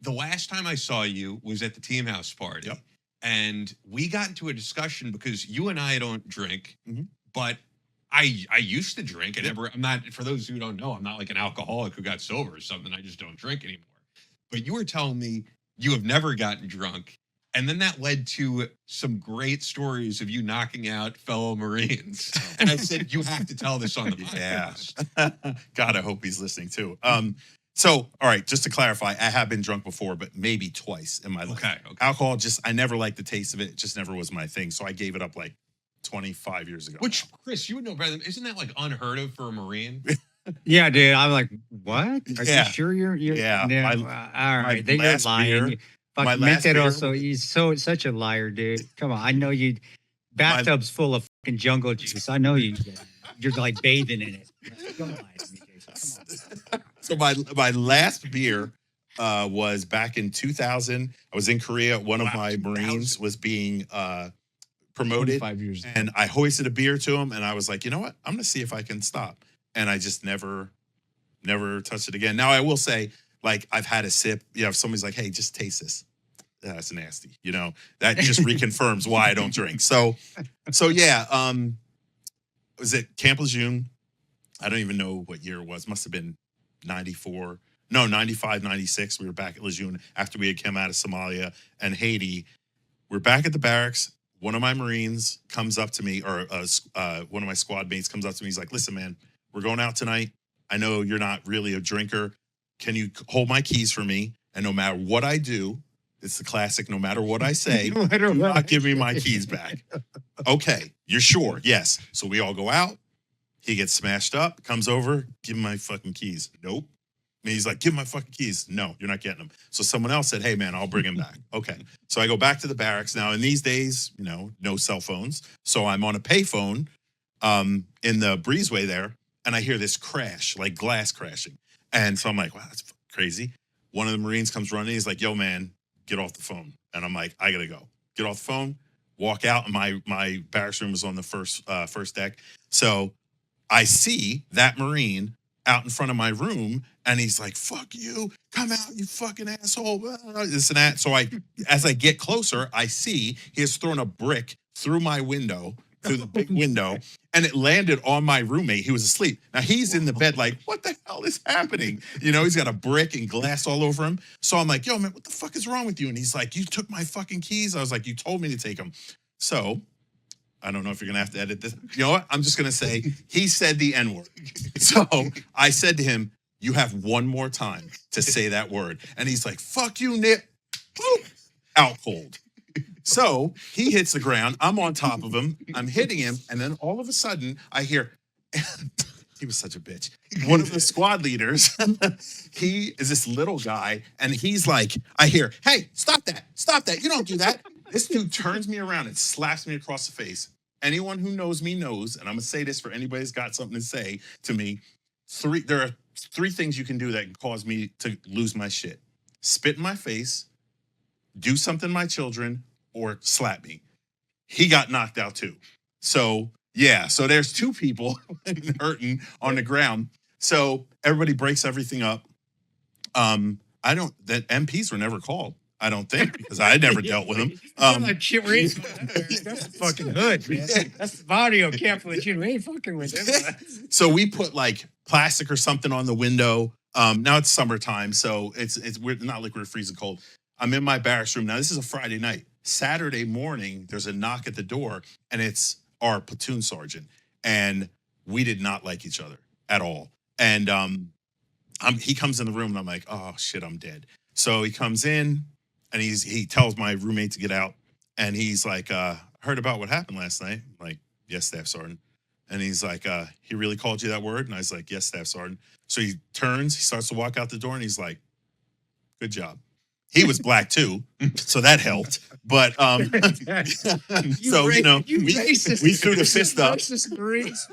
the last time I saw you was at the team house party. Yep. And we got into a discussion because you and I don't drink, Mhm. but I used to drink. Yep. I'm not, for those who don't know, I'm not like an alcoholic who got sober or something. I just don't drink anymore. But you were telling me you have never gotten drunk. And then that led to some great stories of you knocking out fellow Marines. And I said, you have to tell this on the podcast. Yeah. God, I hope he's listening too. So, all right, just to clarify, I have been drunk before, but maybe twice in my life. Okay. Alcohol, I never liked the taste of it. It just never was my thing. So I gave it up like 25 years ago. Which, Chris, you would know better than, isn't that like unheard of for a Marine? Yeah, dude. I'm like, what? Are Yeah. you sure you're Yeah. all right, then you're last lying. beer- You my fucking last meant it beer also. was- He's such a liar, dude. Come on, I know you. Bathtub's full of fucking jungle juice. I know you. You're like bathing in it. Don't lie to me, Jason. Come on. So my last beer was back in 2000. I was in Korea. One of my Marines was being promoted, 5 years. and I hoisted a beer to him, and I was like, you know what? I'm gonna see if I can stop. And I just never touched it again. Now I will say, like, I've had a sip. You know, if somebody's like, hey, just taste this. That's nasty. You know, that just reconfirms why I don't drink. So yeah. Was it Camp Lejeune? I don't even know what year it was. Must have been 94. No, 95, 96. We were back at Lejeune after we had come out of Somalia and Haiti. We're back at the barracks. One of my Marines comes up to me, or one of my squad mates comes up to me. He's like, listen, man, we're going out tonight. I know you're not really a drinker. Can you hold my keys for me? And no matter what I do, it's the classic, no matter what I say, do not give me my keys back. Okay, you're sure? Yes. So we all go out. He gets smashed up, comes over, give him my fucking keys. Nope. And he's like, give him my fucking keys. No, you're not getting them. So someone else said, hey, man, I'll bring him back. Okay. So I go back to the barracks. Now, in these days, you know, no cell phones. So I'm on a payphone in the breezeway there, and I hear this crash, like glass crashing. And so I'm like, wow, that's crazy. One of the Marines comes running. He's like, yo, man, get off the phone. And I'm like, I got to go. Get off the phone, walk out. And my barracks room was on the first deck. So I see that Marine out in front of my room, and he's like, fuck you, come out, you fucking asshole, this and that. So as I get closer, I see he has thrown a brick through my window, through the big window, and it landed on my roommate. He was asleep. Now he's in the bed like, what the hell is happening? You know, he's got a brick and glass all over him. So I'm like, yo, man, what the fuck is wrong with you? And he's like, you took my fucking keys. I was like, you told me to take them. So I don't know if you're going to have to edit this. You know what? I'm just going to say he said the N-word. So I said to him, you have one more time to say that word. And he's like, fuck you, Nip. Boop. Out cold. So he hits the ground. I'm on top of him. I'm hitting him. And then all of a sudden I hear, he was such a bitch. One of the squad leaders, he is this little guy. And he's like, I hear, hey, stop that. Stop that. You don't do that. This dude turns me around and slaps me across the face. Anyone who knows me knows, and I'm going to say this for anybody who's got something to say to me, there are three things you can do that can cause me to lose my shit. Spit in my face, do something to my children, or slap me. He got knocked out too. So, yeah. So there's two people hurting on the ground. So everybody breaks everything up. That MPs were never called. I don't think, because I never dealt with them. That shit, we ain't, that's the fucking hood, man. That's the audio camp with you. We ain't fucking with them. So we put like plastic or something on the window. Now it's summertime, so we're not like we're freezing cold. I'm in my barracks room. Now this is a Friday night. Saturday morning, there's a knock at the door, and it's our platoon sergeant. And we did not like each other at all. And he comes in the room, and I'm like, oh shit, I'm dead. So he comes in. And he tells my roommate to get out. And he's like, heard about what happened last night. I'm like, yes, Staff Sergeant. And he's like, he really called you that word? And I was like, yes, Staff Sergeant. So he turns, he starts to walk out the door, and he's like, good job. He was black too, so that helped. But so you know, we threw the fist up. Racist Marines,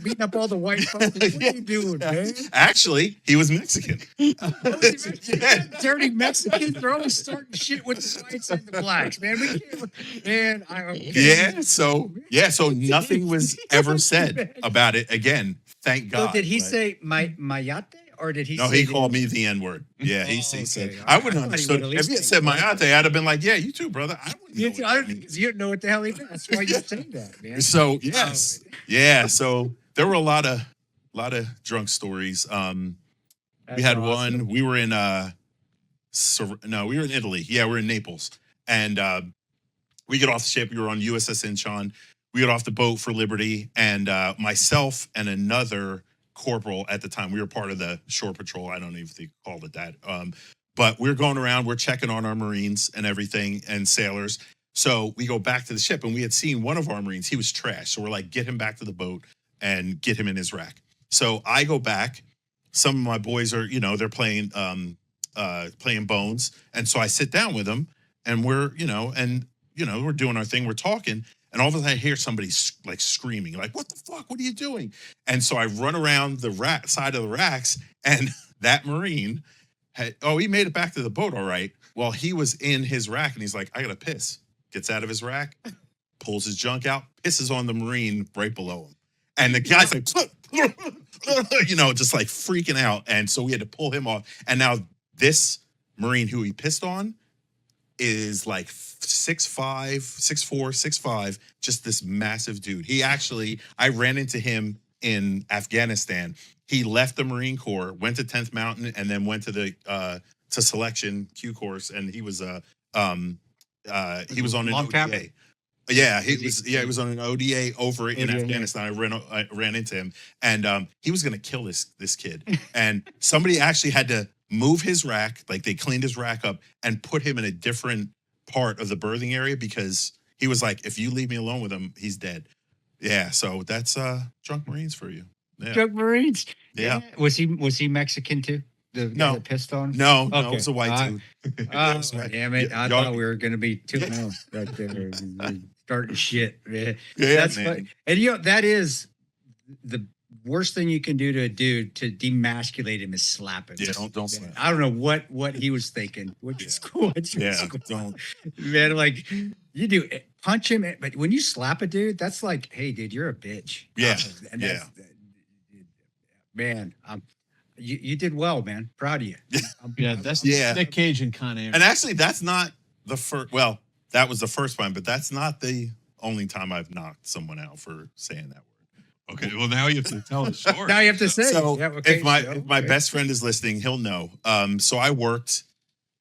beating up all the white folks. What are you doing, man? Actually, he was Mexican. Dirty Mexican, throwing starting shit with the whites and the blacks, man. We can't, man. So nothing was ever said about it again. Thank God. So did he say mayate or did he? No, say he the called me N-word? the N word. Yeah, he Oh, said. okay. I I wouldn't thought he understood. would at If least he had say said my what? auntie, I'd have been like, yeah, you too, brother. I wouldn't know You, what I that don't, means. 'cause you don't know what the hell he meant. That's why you're saying that, man. So yes, yeah. So there were a lot of drunk stories. We That's had awesome. one. We were in no, we were in Italy. Yeah, we're in Naples, and we get off the ship. We were on USS Incheon. We get off the boat for Liberty, and myself and another corporal at the time, we were part of the shore patrol. I don't even think they called it that. But we're going around, we're checking on our Marines and everything and sailors. So we go back to the ship, and we had seen one of our Marines. He was trash. So we're like, get him back to the boat and get him in his rack. So I go back. Some of my boys are, they're playing bones. And so I sit down with them, and we're doing our thing. We're talking. And all of a sudden I hear somebody like screaming, like, what the fuck? What are you doing? And so I run around the side of the racks, and that Marine he made it back to the boat all right. Well, he was in his rack, and he's like, I got to piss. Gets out of his rack, pulls his junk out, pisses on the Marine right below him. And the guy's like, just like freaking out. And so we had to pull him off. And now this Marine who he pissed on is like 6'5", 6'4", 6'5", just this massive dude. I ran into him in Afghanistan. He left the Marine Corps, went to 10th Mountain, and then went to the to selection Q course, and he was on an Long ODA. cap? Yeah, he was on an ODA over in ODA, Afghanistan. I ran into him, and he was gonna kill this kid. And somebody actually had to move his rack, like they cleaned his rack up and put him in a different part of the berthing area because he was like, if you leave me alone with him, he's dead. Yeah, so that's drunk Marines for you. Yeah. Drunk Marines. Yeah. Was he Mexican too? The guy No. that pissed on him? No, Okay. it was a white dude. Oh, damn it. I Y'all- thought we were going to be 2-0 right there. Starting shit. Man. Yeah, That's man. funny. And that is the worst thing you can do to a dude to demasculate him is slap him. Yeah, don't slap. I don't know what he was thinking. Which is cool. Don't. Man, like you do punch him, but when you slap a dude, that's like, hey, dude, you're a bitch. Yeah, And man, you did well, man. Proud of you. That's Yeah. Nick Cage and Con Air. And actually, that's not the first. Well, that was the first time, but that's not the only time I've knocked someone out for saying that word. Okay, well now you have to tell the story. Now you have to say. So yeah, okay, if my best friend is listening, he'll know. So I worked,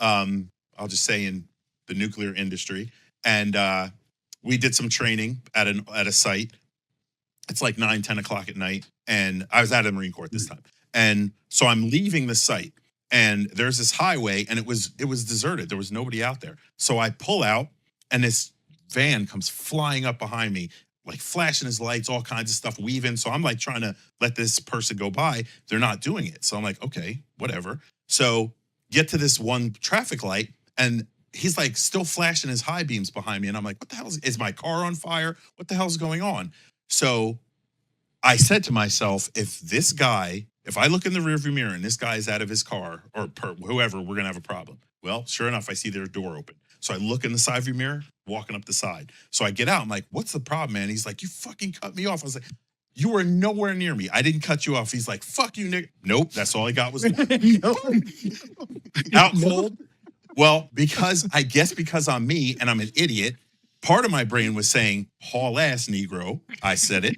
I'll just say in the nuclear industry, and we did some training at a site. It's like 9, 10 o'clock at night, and I was at a Marine Corps at this time, and so I'm leaving the site, and there's this highway, and it was deserted. There was nobody out there. So I pull out, and this van comes flying up behind me, like flashing his lights, all kinds of stuff, weaving. So I'm like trying to let this person go by. They're not doing it. So I'm like, okay, whatever. So get to this one traffic light, and he's like still flashing his high beams behind me. And I'm like, what the hell is my car on fire? What the hell's going on? So I said to myself, if I look in the rearview mirror and this guy is out of his car or whoever, we're going to have a problem. Well, sure enough, I see their door open. So I look in the side view mirror, walking up the side. So I get out. I'm like, what's the problem, man? He's like, you fucking cut me off. I was like, you were nowhere near me. I didn't cut you off. He's like, fuck you, nigga. Nope. That's all I got was out cold. Well, because I'm me and I'm an idiot, part of my brain was saying, haul ass, Negro. I said it.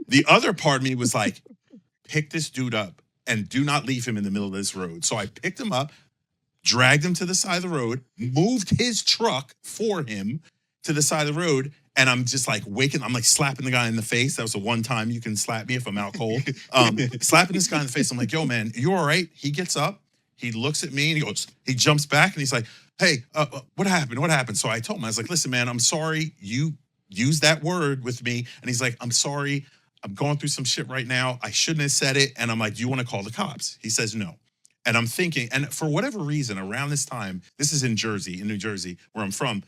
The other part of me was like, pick this dude up and do not leave him in the middle of this road. So I picked him up, dragged him to the side of the road, moved his truck for him to the side of the road. And I'm just like I'm like slapping the guy in the face. That was the one time you can slap me if I'm out cold. Slapping this guy in the face. I'm like, yo, man, you all right? He gets up. He looks at me and he jumps back and he's like, hey, what happened? What happened? So I told him, I was like, listen, man, I'm sorry you used that word with me. And he's like, I'm sorry. I'm going through some shit right now. I shouldn't have said it. And I'm like, do you want to call the cops? He says no. And I'm thinking, and for whatever reason, around this time, this is in New Jersey, where I'm from.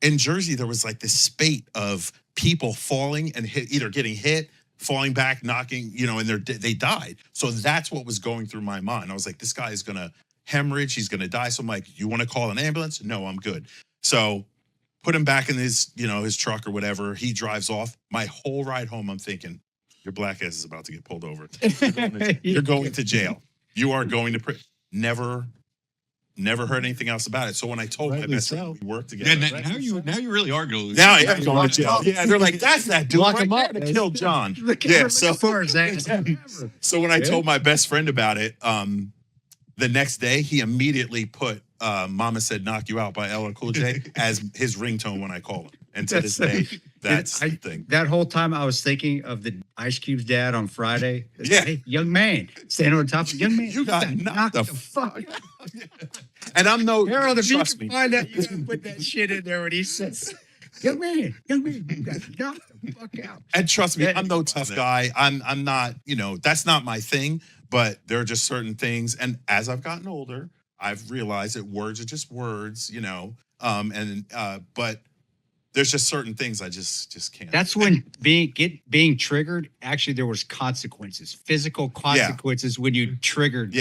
In Jersey, there was like this spate of people falling and either getting hit, falling back, knocking, and they died. So that's what was going through my mind. I was like, this guy is going to hemorrhage. He's going to die. So I'm like, you want to call an ambulance? No, I'm good. So put him back in his truck or whatever. He drives off. My whole ride home, I'm thinking, your black ass is about to get pulled over. You're going to jail. You are going to never heard anything else about it. So when I told my Rightly best friend so. we worked Yeah, together. now you really are going to Now lose. I'm going to jail. Yeah, they're like, that's that dude Lock right him there up, that man. killed John. Yeah, so for his ass. so when I told my best friend about it, the next day he immediately put "Mama Said Knock You Out" by LL Cool J as his ringtone when I call him. And to this day, that's the thing. That whole time I was thinking of the Ice Cube's dad on Friday. Yeah. Hey, young man, standing on top of young man. You got knocked the fuck out. And I'm no Harold, if you trust can me. find that, you gotta put that shit in there when he says, young man, you got knocked the fuck out. And trust me, I'm no tough guy. I'm not, that's not my thing. But there are just certain things. And as I've gotten older, I've realized that words are just words, but there's just certain things I just can't. That's when being triggered, actually there was consequences, physical consequences when you triggered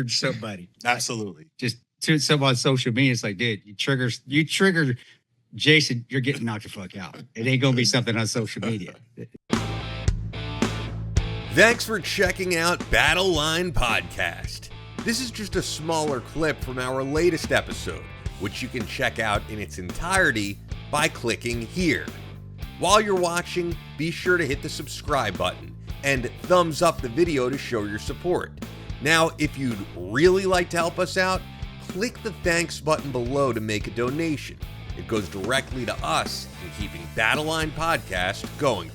somebody. Absolutely. Just to someone on social media, it's like, dude, you trigger Jason, you're getting knocked the fuck out. It ain't gonna be something on social media. Thanks for checking out Battle Line Podcast. This is just a smaller clip from our latest episode, which you can check out in its entirety by clicking here. While you're watching, be sure to hit the subscribe button and thumbs up the video to show your support. Now, if you'd really like to help us out, click the thanks button below to make a donation. It goes directly to us in keeping Battle Line Podcast going.